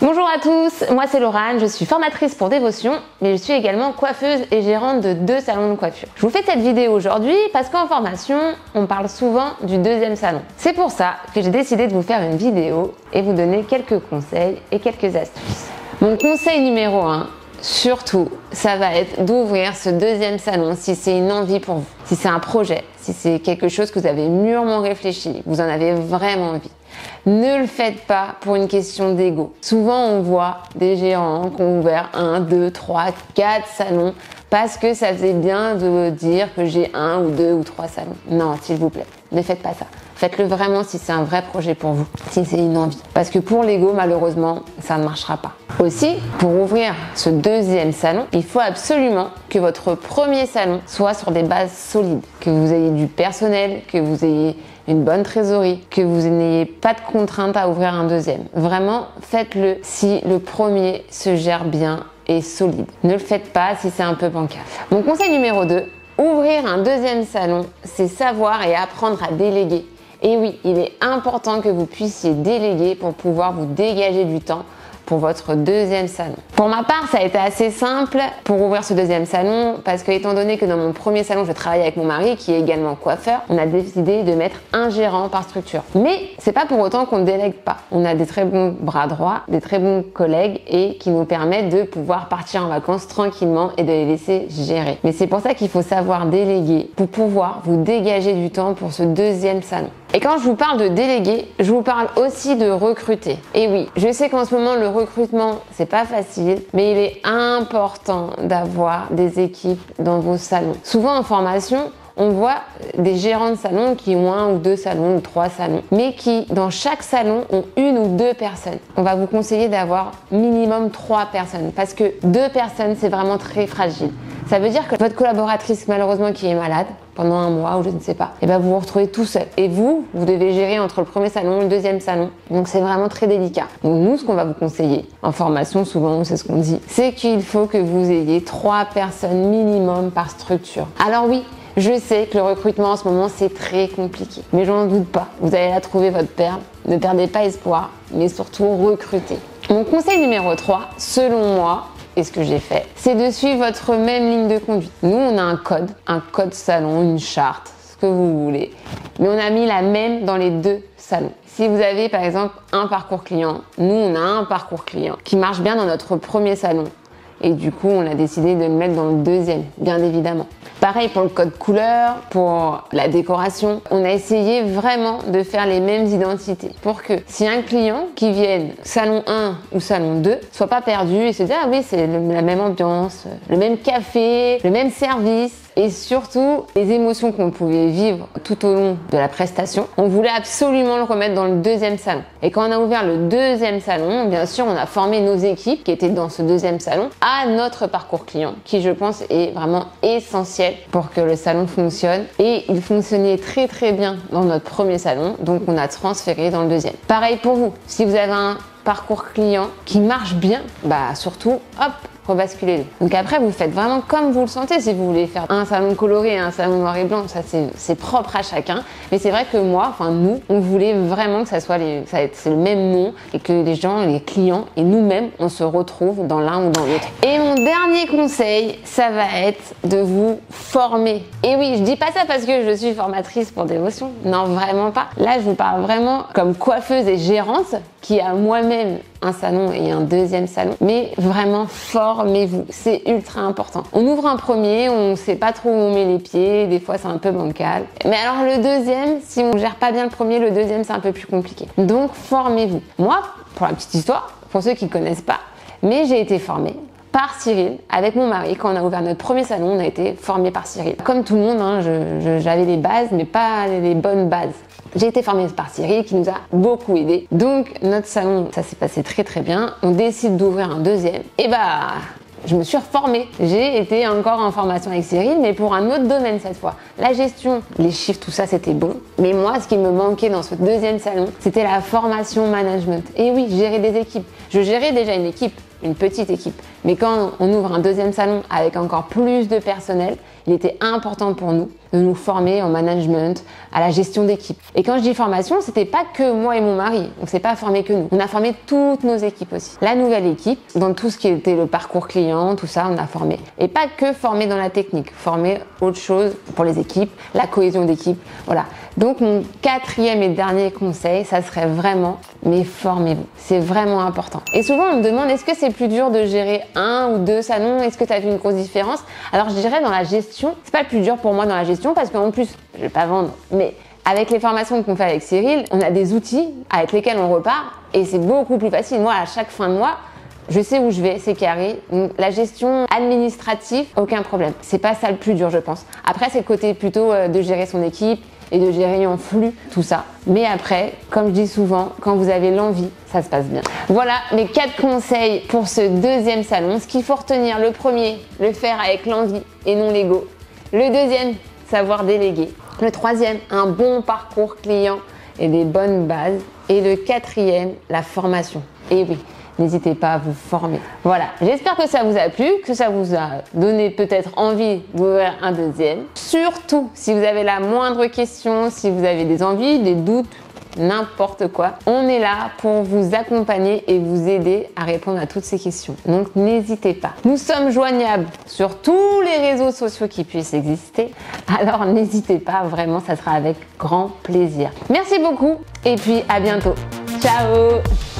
Bonjour à tous, moi c'est Laurane, je suis formatrice pour Dévotion, mais je suis également coiffeuse et gérante de 2 salons de coiffure. Je vous fais cette vidéo aujourd'hui parce qu'en formation, on parle souvent du deuxième salon. C'est pour ça que j'ai décidé de vous faire une vidéo et vous donner quelques conseils et quelques astuces. Mon conseil numéro 1, surtout, ça va être d'ouvrir ce deuxième salon si c'est une envie pour vous, si c'est un projet, si c'est quelque chose que vous avez mûrement réfléchi, vous en avez vraiment envie. Ne le faites pas pour une question d'ego. Souvent, on voit des gérants qui ont ouvert 1, 2, 3, 4 salons parce que ça faisait bien de dire que j'ai 1 ou 2 ou 3 salons. Non, s'il vous plaît, ne faites pas ça. Faites-le vraiment si c'est un vrai projet pour vous, si c'est une envie. Parce que pour l'ego, malheureusement, ça ne marchera pas. Aussi, pour ouvrir ce deuxième salon, il faut absolument que votre premier salon soit sur des bases solides, que vous ayez du personnel, que vous ayez une bonne trésorerie, que vous n'ayez pas de contraintes à ouvrir un deuxième. Vraiment, faites-le si le premier se gère bien et solide. Ne le faites pas si c'est un peu bancal. Mon conseil numéro 2, ouvrir un deuxième salon, c'est savoir et apprendre à déléguer. Et oui, il est important que vous puissiez déléguer pour pouvoir vous dégager du temps pour votre deuxième salon. Pour ma part, ça a été assez simple pour ouvrir ce deuxième salon parce que étant donné que dans mon premier salon, je travaillais avec mon mari qui est également coiffeur, on a décidé de mettre un gérant par structure. Mais c'est pas pour autant qu'on ne délègue pas. On a des très bons bras droits, des très bons collègues et qui nous permettent de pouvoir partir en vacances tranquillement et de les laisser gérer. Mais c'est pour ça qu'il faut savoir déléguer pour pouvoir vous dégager du temps pour ce deuxième salon. Et quand je vous parle de déléguer, je vous parle aussi de recruter. Et oui, je sais qu'en ce moment, le recrutement, c'est pas facile, mais il est important d'avoir des équipes dans vos salons. Souvent en formation, on voit des gérants de salons qui ont 1 ou 2 salons ou 3 salons, mais qui, dans chaque salon, ont 1 ou 2 personnes. On va vous conseiller d'avoir minimum 3 personnes, parce que 2 personnes, c'est vraiment très fragile. Ça veut dire que votre collaboratrice, malheureusement, qui est malade pendant un mois ou je ne sais pas, et ben vous vous retrouvez tout seul. Et vous devez gérer entre le premier salon et le deuxième salon. Donc c'est vraiment très délicat. Donc nous, ce qu'on va vous conseiller, en formation, souvent, c'est ce qu'on dit, c'est qu'il faut que vous ayez 3 personnes minimum par structure. Alors oui, je sais que le recrutement en ce moment, c'est très compliqué. Mais j'en doute pas. Vous allez la trouver, votre perle. Ne perdez pas espoir, mais surtout recrutez. Mon conseil numéro 3, selon moi, et ce que j'ai fait, c'est de suivre votre même ligne de conduite. Nous, on a un code salon, une charte, ce que vous voulez. Mais on a mis la même dans les 2 salons. Si vous avez par exemple un parcours client, nous, on a un parcours client qui marche bien dans notre premier salon. Et du coup, on a décidé de le mettre dans le deuxième, bien évidemment. Pareil pour le code couleur, pour la décoration. On a essayé vraiment de faire les mêmes identités pour que si un client qui vienne salon 1 ou salon 2 soit pas perdu et se dise « Ah oui, c'est la même ambiance, le même café, le même service ». Et surtout, les émotions qu'on pouvait vivre tout au long de la prestation, on voulait absolument le remettre dans le deuxième salon. Et quand on a ouvert le deuxième salon, bien sûr, on a formé nos équipes qui étaient dans ce deuxième salon à notre parcours client, qui je pense est vraiment essentiel pour que le salon fonctionne. Et il fonctionnait très très bien dans notre premier salon, donc on a transféré dans le deuxième. Pareil pour vous, si vous avez un parcours client qui marche bien, bah surtout, hop, rebasculez-le. Donc après, vous faites vraiment comme vous le sentez. Si vous voulez faire un salon coloré et un salon noir et blanc, ça c'est propre à chacun. Mais c'est vrai que moi, enfin nous, on voulait vraiment que ça soit c'est le même nom et que les gens, les clients et nous-mêmes, on se retrouve dans l'un ou dans l'autre. Et mon dernier conseil, ça va être de vous former. Et oui, je dis pas ça parce que je suis formatrice pour Dévotion. Non, vraiment pas. Là, je vous parle vraiment comme coiffeuse et gérante qui a moi-même un salon et un deuxième salon, mais vraiment formez-vous, c'est ultra important. On ouvre un premier, on sait pas trop où on met les pieds, des fois c'est un peu bancal. Mais alors le deuxième, si on gère pas bien le premier, le deuxième c'est un peu plus compliqué. Donc formez-vous. Moi, pour la petite histoire, pour ceux qui connaissent pas, mais j'ai été formée par Cyril, avec mon mari. Quand on a ouvert notre premier salon, on a été formés par Cyril. Comme tout le monde, hein, j'avais les bases, mais pas les bonnes bases. J'ai été formée par Cyril qui nous a beaucoup aidés. Donc notre salon, ça s'est passé très très bien. On décide d'ouvrir un deuxième. Et bah, je me suis reformée. J'ai été encore en formation avec Cyril, mais pour un autre domaine cette fois. La gestion, les chiffres, tout ça, c'était bon. Mais moi, ce qui me manquait dans ce deuxième salon, c'était la formation management. Et oui, gérer des équipes. Je gérais déjà une équipe une petite équipe. Mais quand on ouvre un deuxième salon avec encore plus de personnel, il était important pour nous de nous former en management, à la gestion d'équipe. Et quand je dis formation, c'était pas que moi et mon mari. On s'est pas formé que nous. On a formé toutes nos équipes aussi. La nouvelle équipe, dans tout ce qui était le parcours client, tout ça, on a formé. Et pas que formé dans la technique, formé autre chose pour les équipes, la cohésion d'équipe, voilà. Donc mon quatrième et dernier conseil, ça serait vraiment, mais formez-vous. C'est vraiment important. Et souvent on me demande, est-ce que c'est plus dur de gérer un ou deux salons? Est-ce que tu as vu une grosse différence? Alors je dirais dans la gestion, c'est pas le plus dur pour moi dans la gestion parce qu'en plus, je vais pas vendre, mais avec les formations qu'on fait avec Cyril, on a des outils avec lesquels on repart et c'est beaucoup plus facile. Moi, à chaque fin de mois, je sais où je vais, c'est carré. Donc, la gestion administrative, aucun problème. C'est pas ça le plus dur, je pense. Après, c'est le côté plutôt de gérer son équipe et de gérer en flux, tout ça. Mais après, comme je dis souvent, quand vous avez l'envie, ça se passe bien. Voilà mes 4 conseils pour ce deuxième salon. Ce qu'il faut retenir, le premier, le faire avec l'envie et non l'ego. Le deuxième, savoir déléguer. Le troisième, un bon parcours client et des bonnes bases. Et le quatrième, la formation. Et oui, n'hésitez pas à vous former. Voilà, j'espère que ça vous a plu, que ça vous a donné peut-être envie d'ouvrir un deuxième. Surtout, si vous avez la moindre question, si vous avez des envies, des doutes, n'importe quoi, on est là pour vous accompagner et vous aider à répondre à toutes ces questions. Donc n'hésitez pas. Nous sommes joignables sur tous les réseaux sociaux qui puissent exister. Alors n'hésitez pas, vraiment, ça sera avec grand plaisir. Merci beaucoup et puis à bientôt. Ciao!